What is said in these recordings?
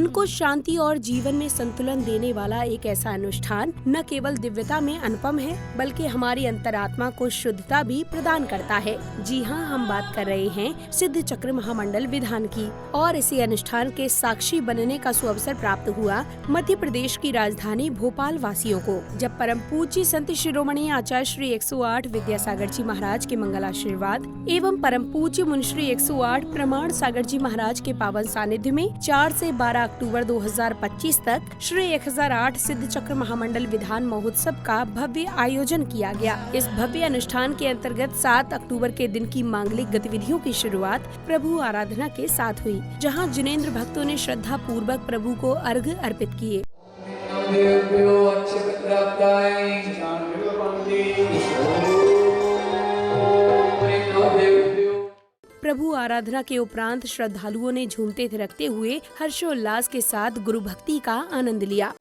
को शांति और जीवन में संतुलन देने वाला एक ऐसा अनुष्ठान न केवल दिव्यता में अनुपम है बल्कि हमारी अंतरात्मा को शुद्धता भी प्रदान करता है। जी हाँ, हम बात कर रहे हैं सिद्ध चक्र महामंडल विधान की। और इसी अनुष्ठान के साक्षी बनने का सुअवसर प्राप्त हुआ मध्य प्रदेश की राजधानी भोपाल वासियों को, जब परम पूज्य संत शिरोमणि आचार्य श्री 108 विद्यासागर जी महाराज के मंगल आशीर्वाद एवं परम पूज्य मुनिश्री 108 प्रमाण सागर जी महाराज के पावन सानिध्य में 4 से 12 अक्टूबर 2025 तक श्री 1008 सिद्ध चक्र महामंडल विधान महोत्सव का भव्य आयोजन किया गया। इस भव्य अनुष्ठान के अंतर्गत 7 अक्टूबर के दिन की मांगलिक गतिविधियों की शुरुआत प्रभु आराधना के साथ हुई, जहां जिनेंद्र भक्तों ने श्रद्धा पूर्वक प्रभु को अर्घ्य अर्पित किए। प्रभु आराधना के उपरांत श्रद्धालुओं ने झूमते थिरकते हुए हर्षोल्लास के साथ गुरु भक्ति का आनंद लिया।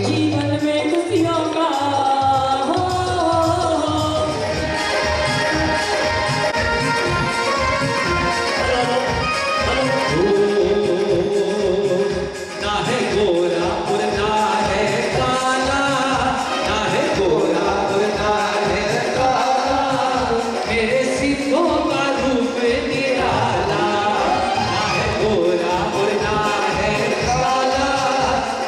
जीवन में खुशियों का ना है गोरा पुरना है काला, ना है गोरा पुरना है काला, मेरे सिद्धों का रूप निराला। ना है गोरा पुरना है काला,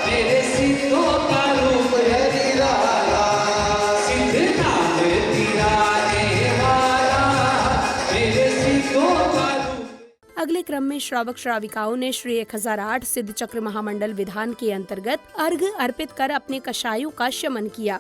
मेरे सिद्धों का रूप निराला। सिद्ध नाम तिराने वाला, मेरे सिद्धों का रूप। अगले क्रम में श्रावक श्राविकाओं ने श्री 1008 सिद्ध चक्र महामंडल विधान के अंतर्गत अर्घ्य अर्पित कर अपने कषायों का शमन किया।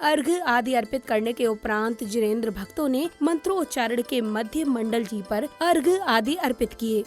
अर्घ्य आदि अर्पित करने के उपरांत जिनेंद्र भक्तों ने मंत्रोच्चारण के मध्य मंडल जी पर अर्घ्य आदि अर्पित किए।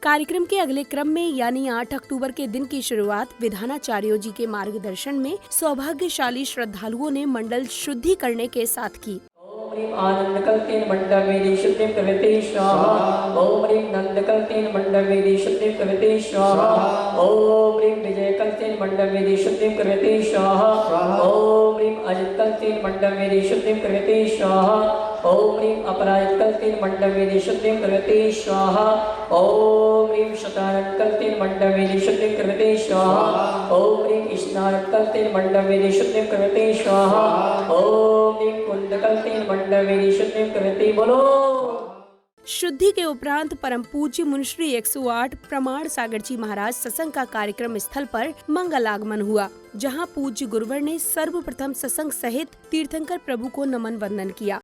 कार्यक्रम के अगले क्रम में यानी 8 अक्टूबर के दिन की शुरुआत विधानाचार्यों जी के मार्गदर्शन में सौभाग्यशाली श्रद्धालुओं ने मंडल शुद्धि करने के साथ की। आनंद कल्तेन मंडल में शुद्धिं करते स्वाहा। ओम ह्रीं नंद कल्तेन मंडल में शुद्धिं करते स्वाहा। ओम ह्रीं विजय कल्तेन मंडल में शुद्धिं करते स्वाहा। ओम ह्रीं अजित कल्तेन मंडल में शुद्धिं करते स्वाहा। ओम ह्रीं अपराजित कल्तेन मंडल में शुद्धिं करते स्वाहा। ओम ह्रीं शतानन कल्तेन मंडल में शुद्धिं करते स्वाहा। ओम ह्रीं स्नान कल्तेन मंडल में शुद्धिं करते स्वाहा। ओम ह्रीं कुंड कल्तेन मंडल में शुद्धिं करते। बोलो। शुद्धि के उपरांत परम पूज्य मुनिश्री 108 प्रमाण सागर जी महाराज सत्संग का कार्यक्रम स्थल पर मंगल आगमन हुआ, जहां पूज्य गुरुवर ने सर्वप्रथम सत्संग सहित तीर्थंकर प्रभु को नमन वंदन किया।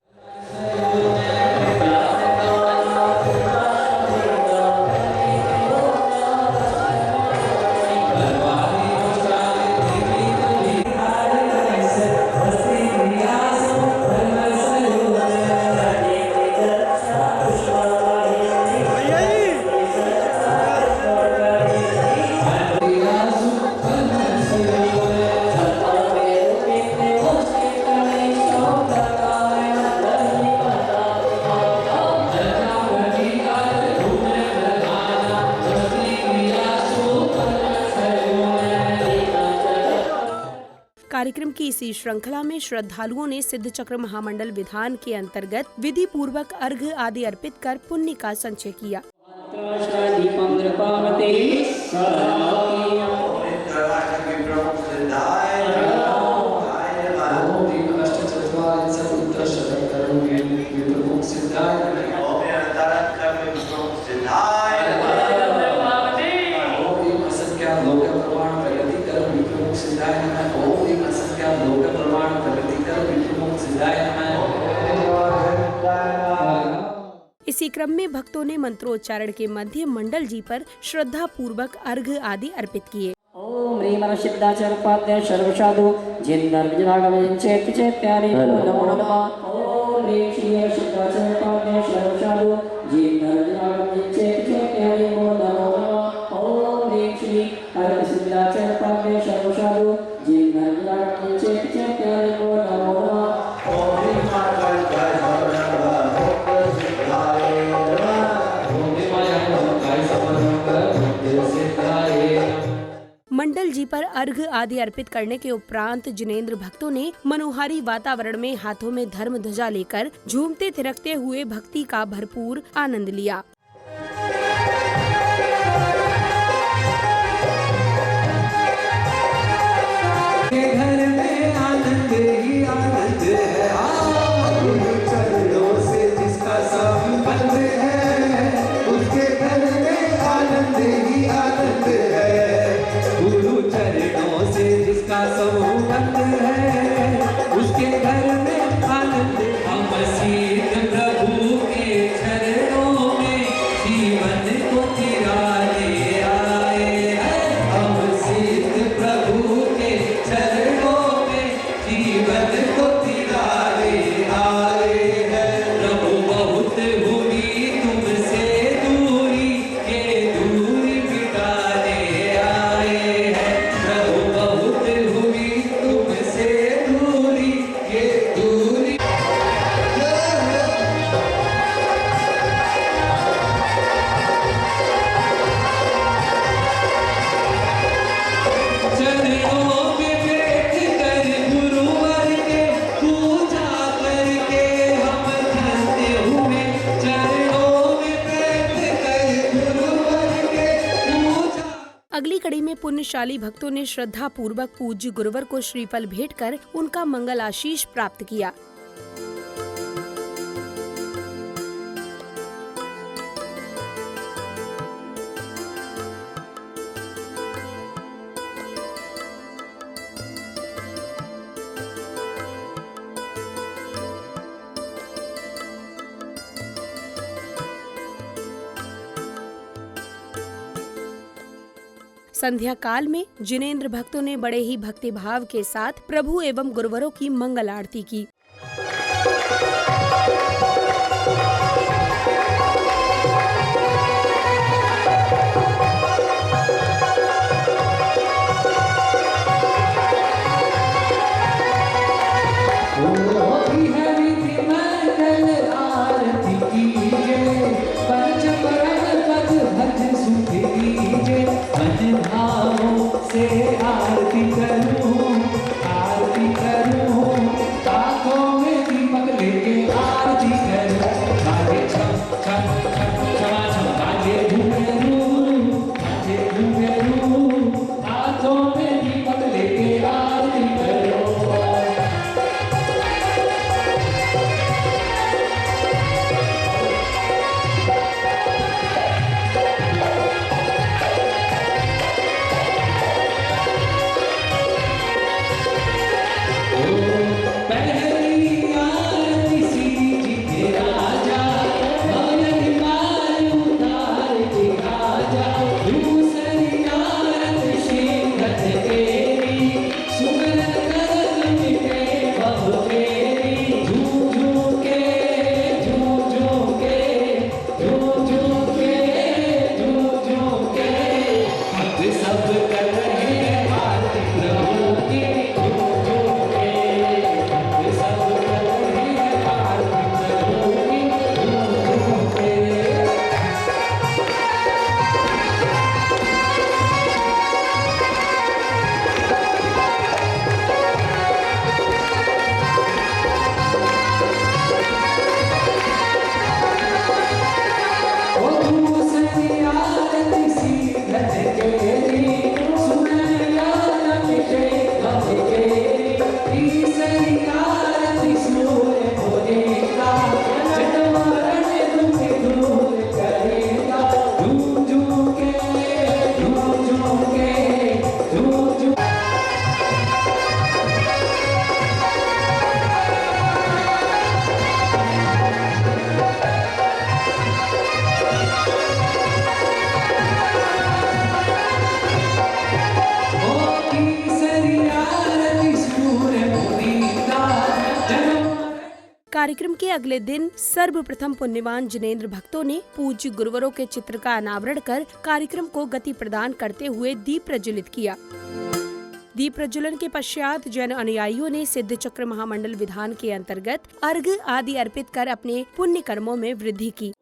कार्यक्रम की इसी श्रृंखला में श्रद्धालुओं ने सिद्ध चक्र महामंडल विधान के अंतर्गत विधि पूर्वक अर्घ्य आदि अर्पित कर पुण्य का संचय किया। इसी क्रम में भक्तों ने मंत्रोच्चारण के मध्य मंडल जी पर श्रद्धा पूर्वक अर्घ्य आदि अर्पित किए। ओम ह्रीं सिद्धाचार्योपाध्याय सर्वसाधु जिन चेत्यानि नमो नमः। ओम ह्रीं श्री सिद्धाचार्योपाध्याय सर्वसाधु जिन चेत्यानि नमो नमः। ओम ह्रीं श्री सिद्धाचार्योपाध्याय सर्वसाधु जिन चेत्यानि नमो नमः। मंडल जी पर अर्घ्य आदि अर्पित करने के उपरांत जिनेंद्र भक्तों ने मनोहारी वातावरण में हाथों में धर्म ध्वजा लेकर झूमते थिरकते हुए भक्ति का भरपूर आनंद लिया। घर में आनंद ही आनंद है, चरणों से जिसका संबंध है, उसके घर में आनंद ही आनंद है। गुरु चरणों से जिसका संबंध है, उसके घर में आनंद। हम सिद्ध प्रभु के चरणों में जीवन को तिराने आए हैं। हम सिद्ध प्रभु के चरणों में जीवन को तिराने आए हैं। प्रभु बहुत हुई तुमसे दूरी, ये दूरी मिटाने आए हैं। प्रभु बहुत हुई तुमसे दूरी, ये दूरी। चरणों में बैठ कर गुरुवर के पूजा करके हम धन्य हुए। चरणों में बैठ कर गुरुवर के पूजा। अगली कड़ी में पुण्यशाली भक्तों ने श्रद्धा पूर्वक पूज्य गुरुवर को श्रीफल भेंट कर उनका मंगल आशीष प्राप्त किया। संध्या काल में जिनेंद्र भक्तों ने बड़े ही भक्ति भाव के साथ प्रभु एवं गुरुवरों की मंगल आरती की। से आरती करूं, आरती करूं, हाथों में दीपक लेके आरती करूं। बाजे छम छम छम छमा छम, बाजे घुंघरू, बाजे घुंघरू, हाथों में दीपक लेके आरती करूं। कार्यक्रम के अगले दिन सर्वप्रथम पुण्यवान जिनेंद्र भक्तों ने पूज्य गुरुवरों के चित्र का अनावरण कर कार्यक्रम को गति प्रदान करते हुए दीप प्रज्वलित किया। दीप प्रज्वलन के पश्चात जैन अनुयायियों ने सिद्ध चक्र महामंडल विधान के अंतर्गत अर्घ आदि अर्पित कर अपने पुण्य कर्मों में वृद्धि की।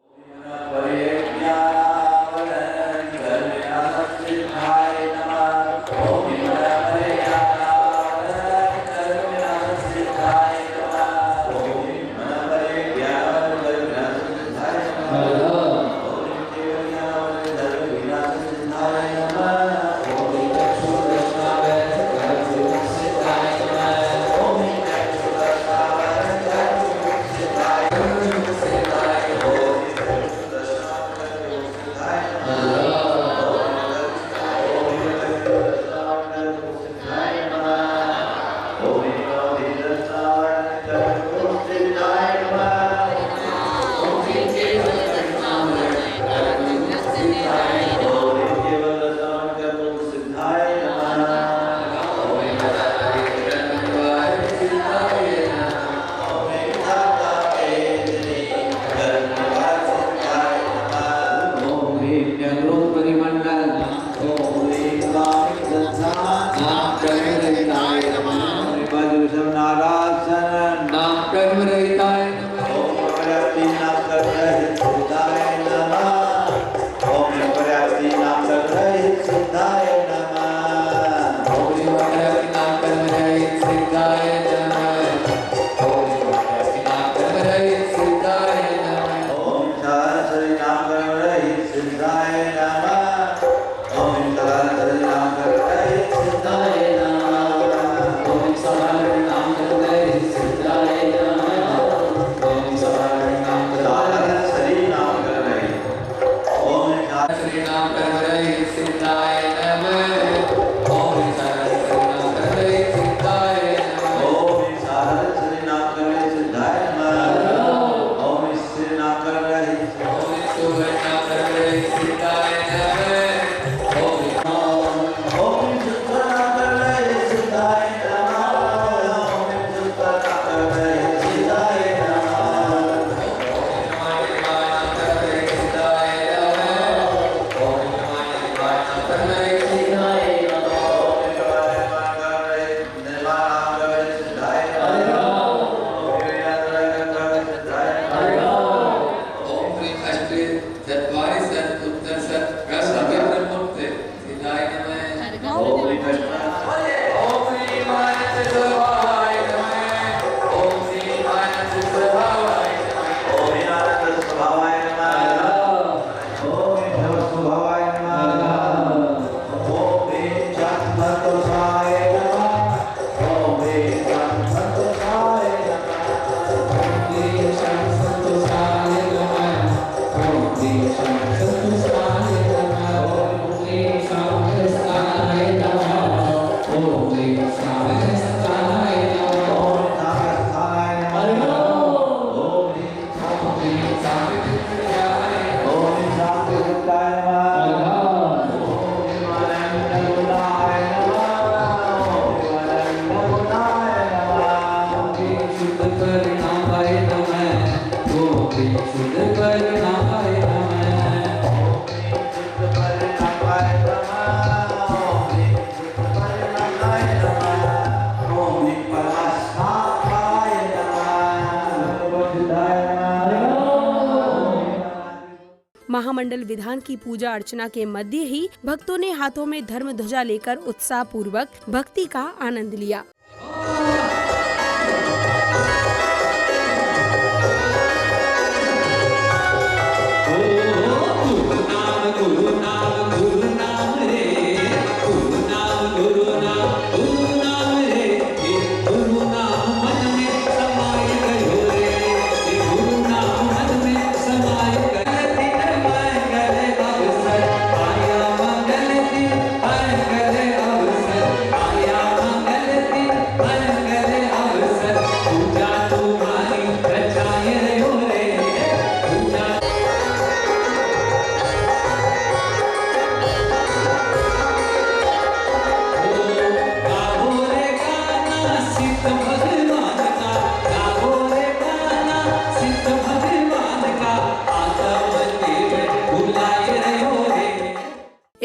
महामंडल विधान की पूजा अर्चना के मध्य ही भक्तों ने हाथों में धर्म ध्वजा लेकर उत्साह पूर्वक भक्ति का आनंद लिया।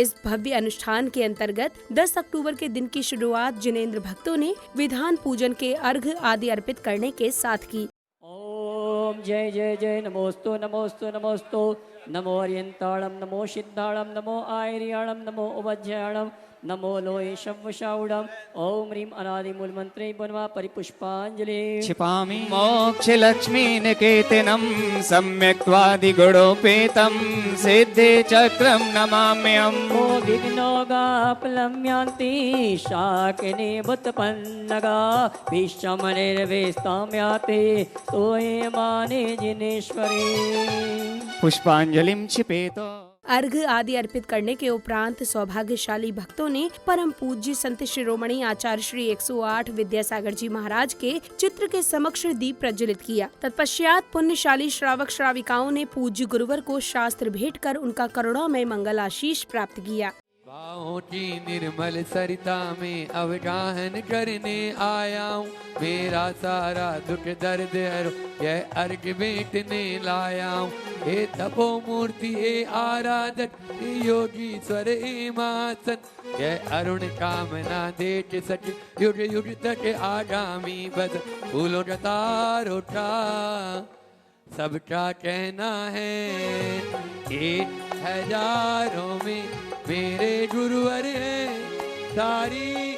इस भव्य अनुष्ठान के अंतर्गत 10 अक्टूबर के दिन की शुरुआत जिनेंद्र भक्तों ने विधान पूजन के अर्घ्य आदि अर्पित करने के साथ की। ओम जय जय जय नमोस्तु नमोस्तु नमोस्तु नमो अर्यंताणम नमो सिद्धाणम नमो आयर्याणम नमो उवज्याणम नमो लोये शव्वशाउडम ओम ह्रीम अनादिमूल मंत्रे बनवा परिपुष्पांजलि क्षिपामि मोक्षलक्ष्मी निकेतनं सम्यक्त्वादिगुणोपेतं सिद्धे चक्रं नमाम्यहम्। ओ विघ्नोगा प्लम्यांति शाकिनी बुतपन्नगा विश्वमनिर्वेस्ताम्याते तोये माने जिनेश्वरी। पुष्पांजलिं क्षिपेत। अर्घ्य आदि अर्पित करने के उपरांत सौभाग्यशाली भक्तों ने परम पूज्य संत शिरोमणि आचार्य श्री 108 विद्यासागर जी महाराज के चित्र के समक्ष दीप प्रज्वलित किया। तत्पश्चात पुण्यशाली श्रावक श्राविकाओं ने पूज्य गुरुवर को शास्त्र भेंट कर उनका करुणामय मंगल आशीष प्राप्त किया। बाहों की निर्मल सरिता में अवगाहन करने आया हूँ, मेरा सारा दुख दर्द हरो यह अर्घ बेटने लाया हूँ। हे तपो मूर्ति हे आराधक हे योगीश्वर हे मासन, यह अरुण कामना देख सके युग युग तक आगामी बस। फूलों का तार उठा सबका कहना है, 1000 में मेरे गुरुवर हैं सारी।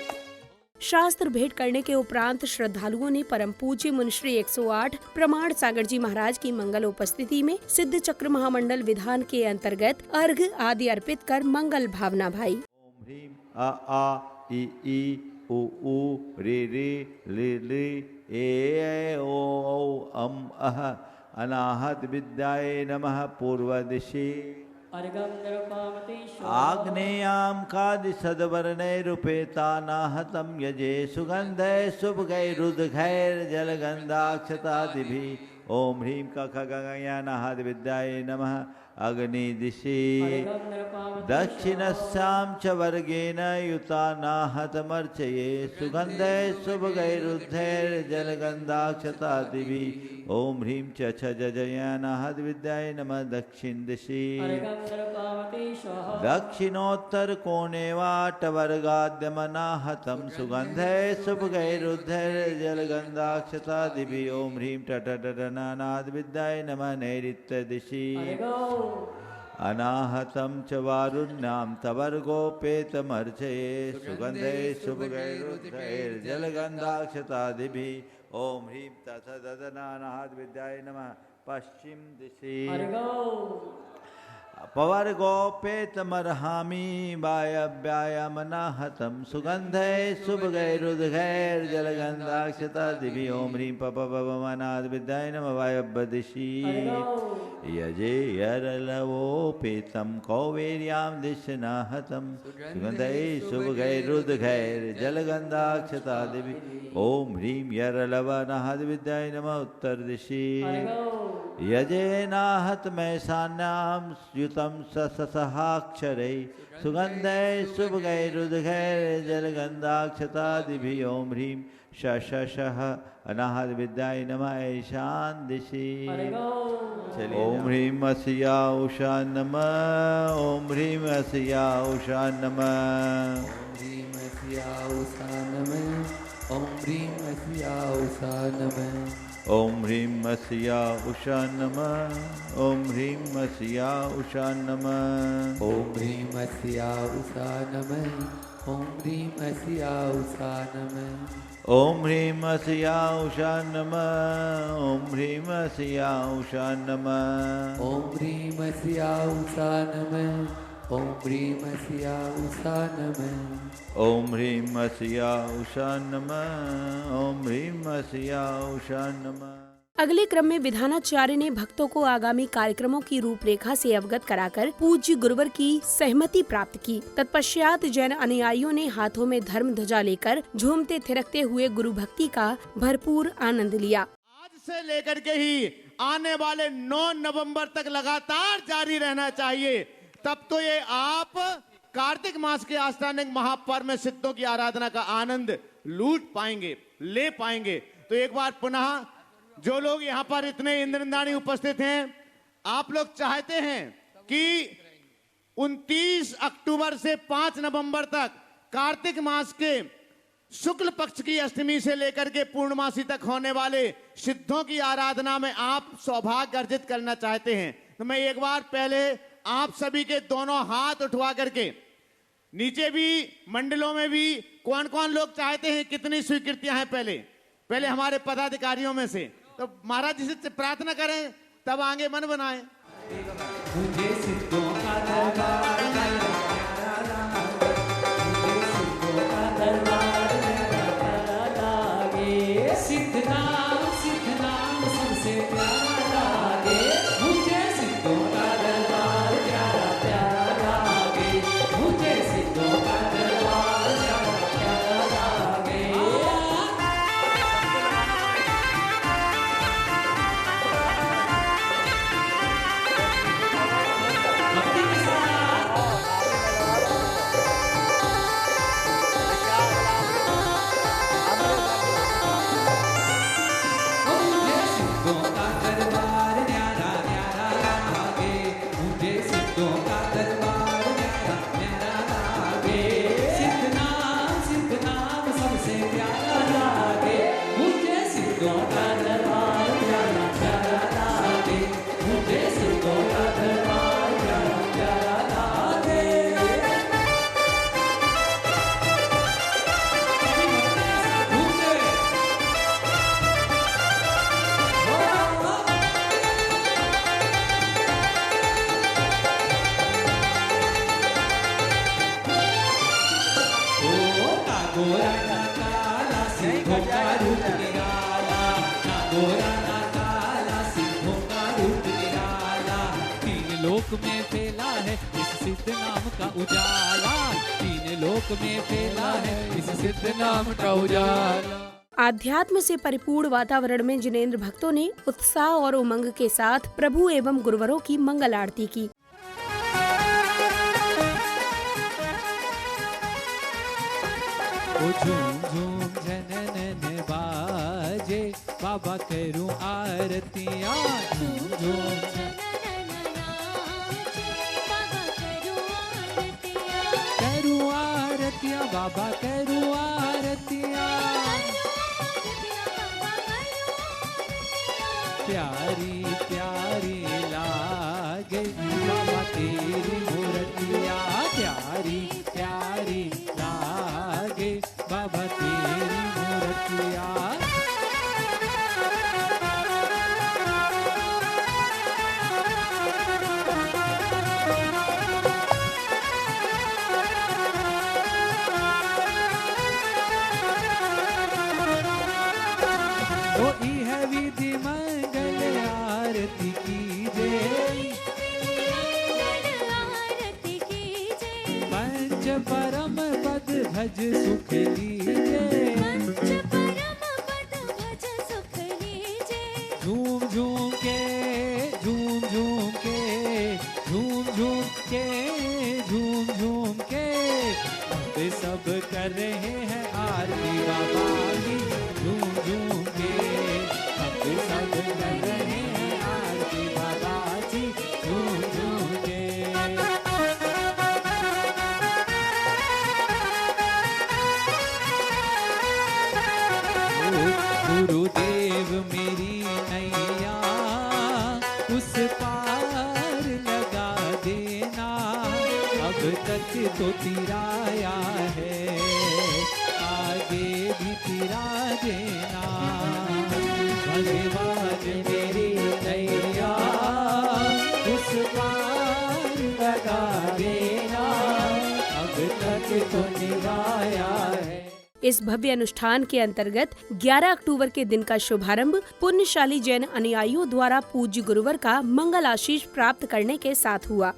शास्त्र भेंट करने के उपरांत श्रद्धालुओं ने परम पूज्य मुनिश्री 108 प्रमाण सागर जी महाराज की मंगल उपस्थिति में सिद्ध चक्र महामंडल विधान के अंतर्गत अर्घ्य आदि अर्पित कर मंगल भावना भाई। ओम ह्रीं आ ई उ रे ले ए ओ अम अह अनाहत विद्याये नमः। पूर्व दिशि अर्घं निरुपामते आग्नेयां कादिशद्वर्णैरुपेतानाहतं यजे सुगन्धै शुभगैरुदघैर्जलगन्धाक्षतादिभिः। ॐ ह्रीं कखगगयानाहत विद्याये नमः। अग्निदिशि दक्षिणस्यां च वर्गेण युतानाहतमर्चये सुगन्धै शुभगैरुद्धैर्जलगन्धाक्षतादिभिः। ॐ ह्रीं च जजयानाहत विद्याये नमः। दक्षिण दिशि दक्षिणोत्तर कोणे वाटवर्गाद्यमनाहतं सुगन्धै शुभगैरुद्धैर्जलगन्धाक्षतादिभिः। ॐ ह्रीं टटटनानाद विद्याये नमः। नैऋत्य दिशि अनाहतं च वारुण्यां तवर्गोपेतमर्चये सुगन्धै शुभगैरुद्धैर्जलगन्धाक्षतादिभिः। ॐ ह्रीं तथदनानाद विद्याये नमः। पश्चिम दिशि पवर्गोपेतमर्हामि वायव्यायमनाहतं सुगन्धै शुभगैरुदघैर्जलगन्धाक्षतादिभिः। ॐ ह्रीं पवमनाद विद्याये नमः। वायव्य दिशि यजे यरलवोपेतं कौवेर्यां दिशनाहतं सुगन्धै शुभगैरुदघैर्जलगन्धाक्षतादिभिः। ॐ ह्रीं यरलवनाहत विद्याये नमः। उत्तर दिशि यजेनाहत मैशान्यां युतं ससहाक्षरै सुगन्धै शुभगैरुदघैर्जलगन्धाक्षतादिभिः। ॐ ह्रीं शशः अनाहत विद्याये नमः। ईशान दिशि ॐ ह्रीं अस्या उषा नमः। ॐ ह्रीं अस्या उषा नमः। ॐ ह्रीं अस्या उषा नमः। ॐ ह्रीं अस्या उषा नमः। ॐ ह्रीं अस्या उषा नमः। ॐ ह्रीं अस्या उषा नमः। ॐ ह्रीं अस्या उषा नमः। ॐ ह्रीं अस्या उषा नमः। ॐ ह्रीं अस्या उषा नमः। ॐ ह्रीं अस्या उषा नमः। ॐ ह्रीं अस्या उषा नमः। ॐ ह्रीं अस्या उषा नमः। ॐ ह्रीं अस्या उषा नमः। अगले क्रम में विधानाचार्य ने भक्तों को आगामी कार्यक्रमों की रूपरेखा से अवगत कराकर पूज्य गुरुवर की सहमति प्राप्त की। तत्पश्चात जैन अनुयायियों ने हाथों में धर्म ध्वजा लेकर झूमते थिरकते हुए गुरु भक्ति का भरपूर आनंद लिया। आज से लेकर के ही आने वाले 9 नवंबर तक लगातार जारी रहना चाहिए। तब तो ये आप कार्तिक मास के आस्थानिक महापर्व में सिद्धों की आराधना का आनंद लूट पाएंगे, ले पाएंगे। तो एक बार पुनः जो लोग यहाँ पर इतने इंद्रदानी उपस्थित हैं, आप लोग चाहते हैं कि 29 अक्टूबर से 5 नवंबर तक कार्तिक मास के शुक्ल पक्ष की अष्टमी से लेकर के पूर्णमासी तक होने वाले सिद्धों की आराधना में आप सौभाग्य अर्जित करना चाहते हैं तो मैं एक बार पहले आप सभी के दोनों हाथ उठवा करके नीचे भी मंडलों में भी कौन कौन लोग चाहते हैं, कितनी स्वीकृतियां हैं, पहले हमारे पदाधिकारियों में से तो महाराज जी से प्रार्थना करें तब आगे मन बनाएं। मुझे सिद्धों का दरबार सिद्ध नाम सबसे प्यारा लागे मुझे सिद्धों का दरबार प्यारा प्यारा लागे मुझे सिद्धों का दरबार प्यारा प्यारा लागे भक्ति के साथ मुझे सिद्धों का दरबार न्यारा न्यारा लागे मुझे सिद्धों का दरबार न्यारा न्यारा लागे सिद्ध नाम सबसे प्यारा लागे मुझे सिद्धों का दरबार प्यारा प्यारा लागे मुझे सिद्धों का दरबार प्यारा प्यारा लागे गोरा ना काला सिद्धों का रूप निराला ना गोरा ना काला सिद्धों का रूप निराला तीन लोक में फैला है इस सिद्ध नाम का उजाला तीन लोक में फैला है इस सिद्ध नाम का उजाला। आध्यात्म से परिपूर्ण वातावरण में जिनेंद्र भक्तों ने उत्साह और उमंग के साथ प्रभु एवं गुरुवरों की मंगल आरती की। ओ झूम झूम झनन बाजे बाबा करूं आरतियां झूम झूम करूं आरतियां बाबा करूं आरतियां प्यारी प्यारी लागे बाबा तेरी मूर्तियां प्यारी प्यारी लागे बाबा तेरी मूर्तियां ओ ई है विधि मंगल आरती कीजे पंच परम पद भज सुख लीजे झूम झूम के झूम झूम के झूम झूम के झूम झूम के वे सब कर रहे हैं आरती बाबा की झूम झूम के हम भी सब कर रहे हैं आरती बाबा की झूम झूम के गुरुदेव मेरी नैया उस पार लगा देना अब तक तो तिराया है आगे भी तिरा देना भगवान मेरी नैया उस पार लगा देना अब तक तो निभाया है। इस भव्य अनुष्ठान के अंतर्गत 11 अक्टूबर के दिन का शुभारंभ पुण्यशाली जैन अनुयायियों द्वारा पूज्य गुरुवर का मंगल आशीष प्राप्त करने के साथ हुआ।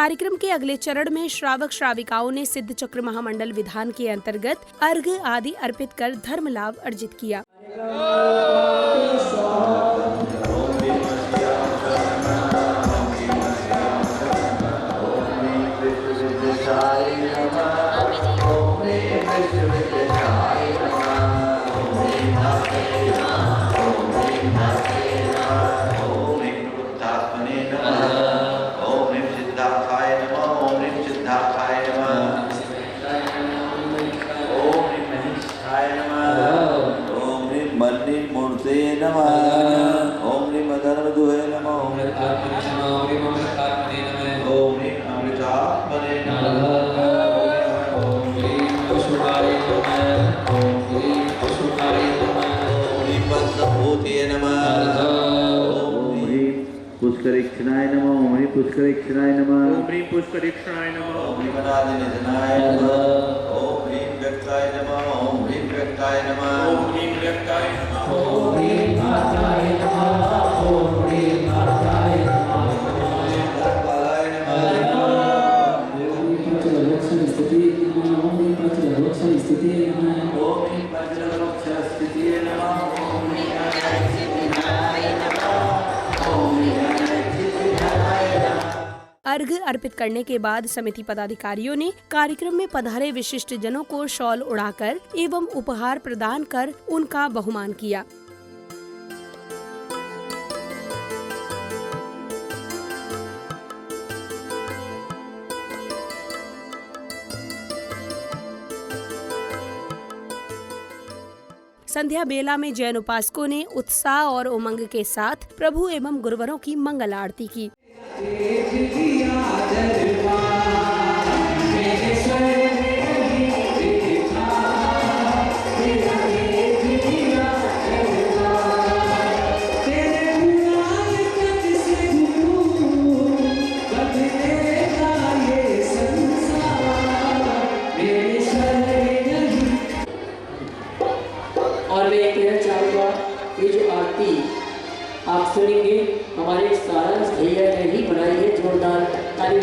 कार्यक्रम के अगले चरण में श्रावक श्राविकाओं ने सिद्ध चक्र महामंडल विधान के अंतर्गत अर्घ्य आदि अर्पित कर धर्म लाभ अर्जित किया। ओम ह्रीं मदनवधूहे नमः। ओम ह्रीं अमृतात्मने नमः। ओम ह्रीं पशुपाय नमः। ओम ह्रीं पशुपाय नमः। ओम ह्रीं पद्मभूतये नमः। ओम ह्रीं पुष्करीक्षणाय नमः। ओम ह्रीं पुष्करीक्षणाय नमः। ओम ह्रीं पुष्करीक्षणाय नमः। ओम ह्रीं अनादिनिधनाय नमः। ओम ह्रीं व्यक्ताय नमः। ओम ह्रीं व्यक्ताय नमः। ओम ह्रीं व्यक्ताय नमः। ओम ह्रीं माताय नमः। ओम ह्रीं माताय नमः। ओम ह्रीं धर्मपालाय नमः। ओम ह्रीं पंचलोक स्थितिये नमः। ओम ह्रीं पंचलोक स्थितिये नमः। ओम ह्रीं पंचलोक स्थितिये नमः। ओम ह्रीं अनंतसिद्धिदाय नमः। ओम ह्रीं अनंतसिद्धिदाय नमः। अर्घ्य अर्पित करने के बाद समिति पदाधिकारियों ने कार्यक्रम में पधारे विशिष्ट जनों को शॉल उड़ाकर एवं उपहार प्रदान कर उनका बहुमान किया। संध्या बेला में जैन उपासकों ने उत्साह और उमंग के साथ प्रभु एवं गुरुवरों की मंगल आरती की। और मैं कहना चाहूँगा ये जो आरती आप सुनेंगे हमारे सारंग भैया ने ही बनाई है। जोरदार ताली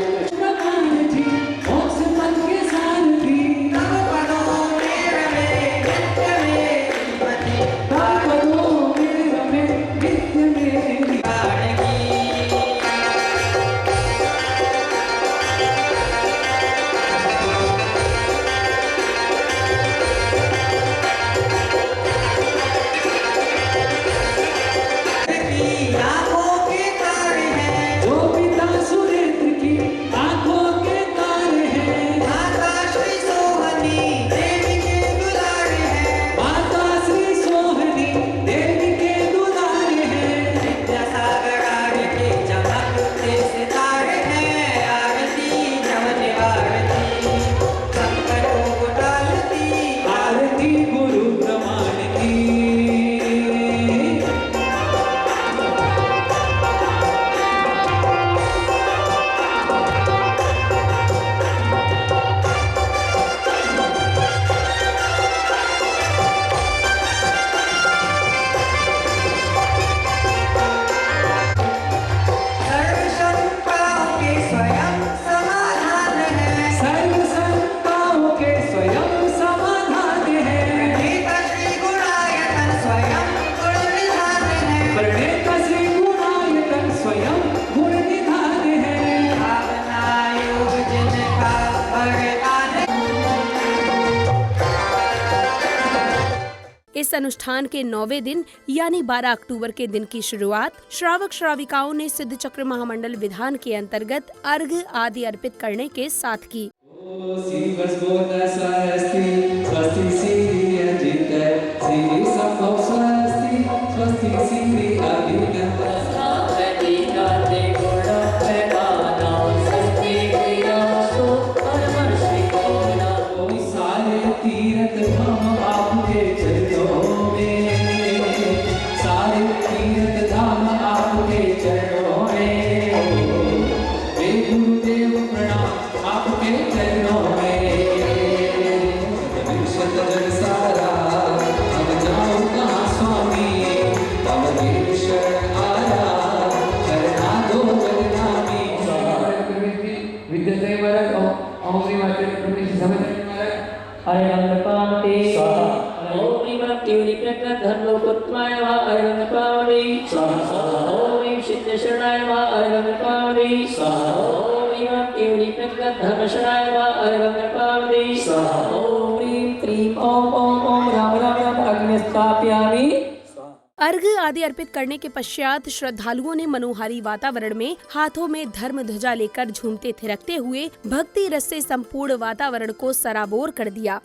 इस अनुष्ठान के 9वें दिन यानी 12 अक्टूबर के दिन की शुरुआत श्रावक श्राविकाओं ने सिद्ध चक्र महामंडल विधान के अंतर्गत अर्घ्य आदि अर्पित करने के साथ की। सारा अब जाओ धर्मपुत्राय नमः अयं पावनी ओम ह्रीं सिद्धशरणाय नमः अयं पावनी ओम ह्रीं केवली धर्मशरणाय नमः अयं पावनी ओम ह्रीं क्लीं ओम ओम ओम राम राम राम अग्नि स्थापयामि। अर्घ्य आदि अर्पित करने के पश्चात श्रद्धालुओं ने मनोहारी वातावरण में हाथों में धर्म ध्वजा लेकर झूमते थिरकते हुए भक्ति रस से संपूर्ण वातावरण को सराबोर कर दिया।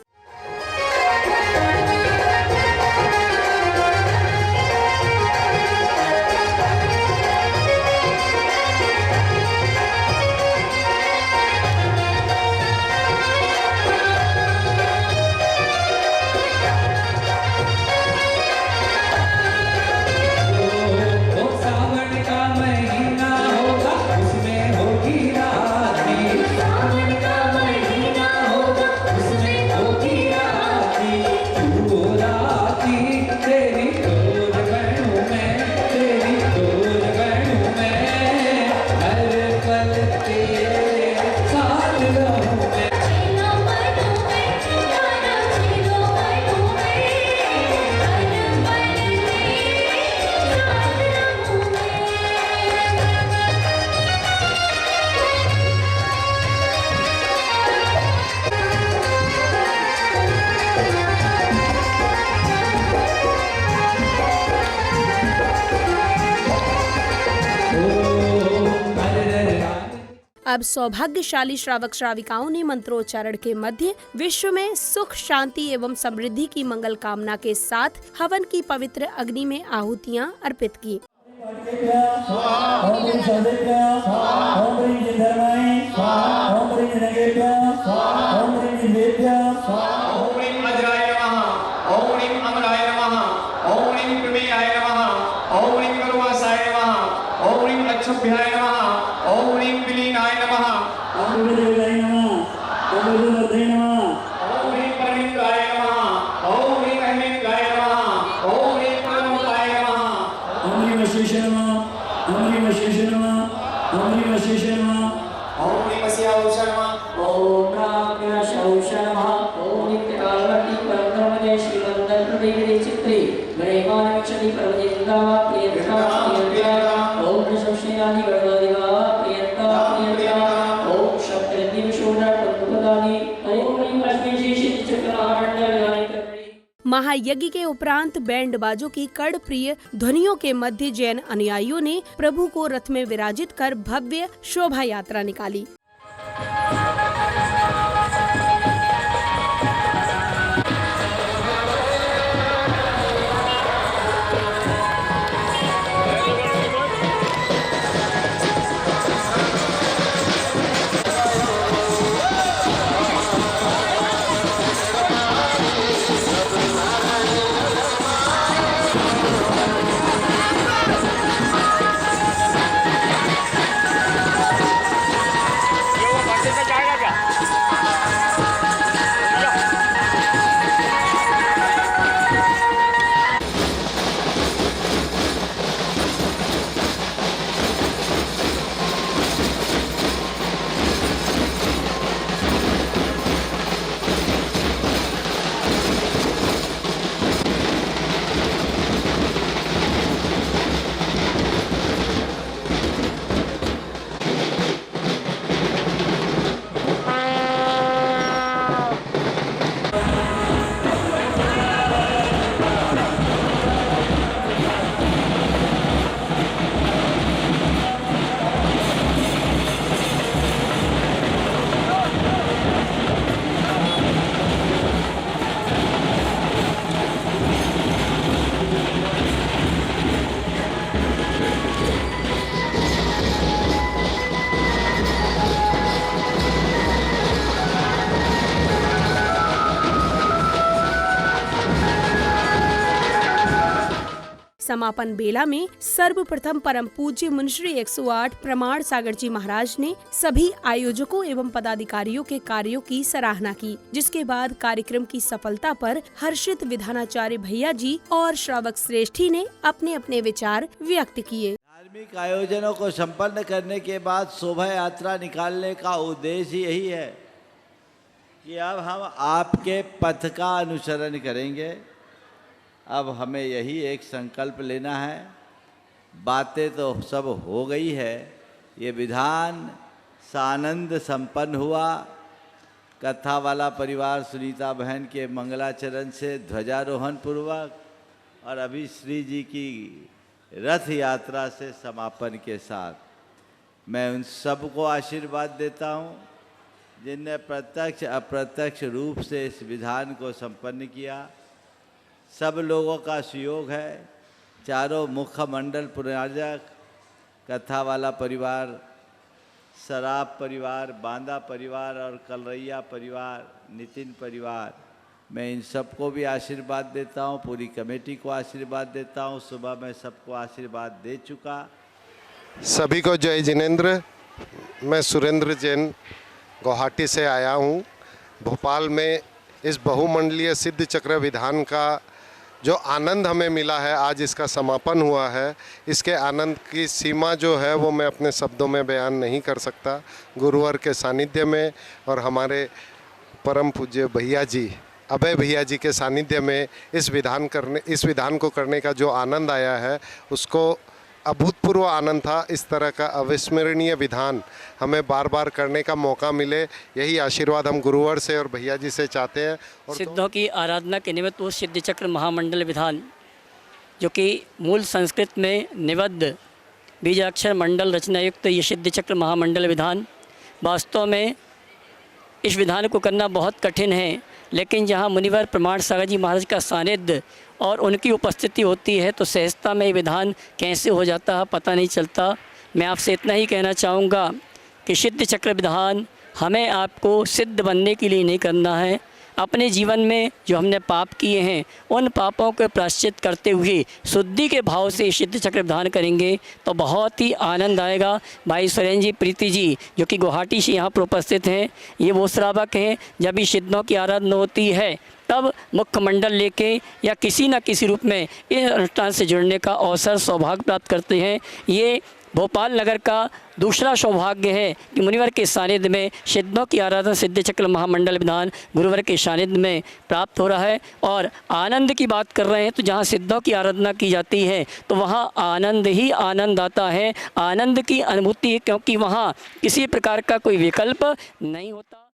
अब सौभाग्यशाली श्रावक श्राविकाओं ने मंत्रोच्चारण के मध्य विश्व में सुख शांति एवं समृद्धि की मंगल कामना के साथ हवन की पवित्र अग्नि में आहुतियां अर्पित की। महायज्ञ के उपरांत बैंड बाजों की कड़ प्रिय ध्वनियों के मध्य जैन अनुयायियों ने प्रभु को रथ में विराजित कर भव्य शोभा यात्रा निकाली। समापन बेला में सर्वप्रथम परम पूज्य मुनिश्री 108 प्रमाण सागर जी महाराज ने सभी आयोजकों एवं पदाधिकारियों के कार्यों की सराहना की, जिसके बाद कार्यक्रम की सफलता पर हर्षित विधानाचार्य भैया जी और श्रावक श्रेष्ठी ने अपने अपने विचार व्यक्त किए। धार्मिक आयोजनों को संपन्न करने के बाद शोभा यात्रा निकालने का उद्देश्य यही है कि अब हम आपके पथ का अनुसरण करेंगे अब हमें यही एक संकल्प लेना है। बातें तो सब हो गई है, ये विधान सानंद संपन्न हुआ। कथा वाला परिवार सुनीता बहन के मंगलाचरण से ध्वजारोहण पूर्वक और अभी श्री जी की रथ यात्रा से समापन के साथ मैं उन सबको आशीर्वाद देता हूँ जिनने प्रत्यक्ष अप्रत्यक्ष रूप से इस विधान को संपन्न किया। सब लोगों का सहयोग है। चारों मुख्य मंडल पुराजक, कथा वाला परिवार, सराफ परिवार, बांदा परिवार और कलरैया परिवार, नितिन परिवार, मैं इन सबको भी आशीर्वाद देता हूँ। पूरी कमेटी को आशीर्वाद देता हूँ। सुबह मैं सबको आशीर्वाद दे चुका। सभी को जय जिनेंद्र। मैं सुरेंद्र जैन गुवाहाटी से आया हूँ। भोपाल में इस बहुमंडलीय सिद्ध चक्र विधान का जो आनंद हमें मिला है, आज इसका समापन हुआ है। इसके आनंद की सीमा जो है वो मैं अपने शब्दों में बयान नहीं कर सकता। गुरुवर के सानिध्य में और हमारे परम पूज्य भैया जी, अभय भैया जी के सानिध्य में इस विधान को करने का जो आनंद आया है उसको अभूतपूर्व आनंद था। इस तरह का अविस्मरणीय विधान हमें बार बार करने का मौका मिले, यही आशीर्वाद हम गुरुवर से और भैया जी से चाहते हैं। और सिद्धों की आराधना के निमित्त वो सिद्ध चक्र महामंडल विधान, जो कि मूल संस्कृत में निबद्ध बीजाक्षर मंडल रचना युक्त ये सिद्ध चक्र महामंडल विधान, वास्तव में इस विधान को करना बहुत कठिन है। लेकिन जहाँ मुनिवर प्रमाण सागर जी महाराज का सानिध्य और उनकी उपस्थिति होती है तो सहजता में ये विधान कैसे हो जाता है पता नहीं चलता। मैं आपसे इतना ही कहना चाहूँगा कि सिद्ध चक्र विधान हमें आपको सिद्ध बनने के लिए नहीं करना है। अपने जीवन में जो हमने पाप किए हैं उन पापों को प्रायश्चित करते हुए शुद्धि के भाव से सिद्ध चक्र विधान करेंगे तो बहुत ही आनंद आएगा। भाई सुरेंद्र जी, प्रीति जी जो कि गुवाहाटी से यहाँ पर उपस्थित हैं, ये वो श्रावक हैं जब भी सिद्धों की आराधना होती है तब मुख्य मंडल लेके या किसी न किसी रूप में इस अनुष्ठान से जुड़ने का अवसर सौभाग्य प्राप्त करते हैं। ये भोपाल नगर का दूसरा सौभाग्य है कि मुनिवर के सानिध्य में सिद्धों की आराधना सिद्ध चक्र महामंडल विधान गुरुवर के सानिध्य में प्राप्त हो रहा है। और आनंद की बात कर रहे हैं तो जहाँ सिद्धों की आराधना की जाती है तो वहाँ आनंद ही आनंद आता है, आनंद की अनुभूति, क्योंकि वहाँ किसी प्रकार का कोई विकल्प नहीं होता।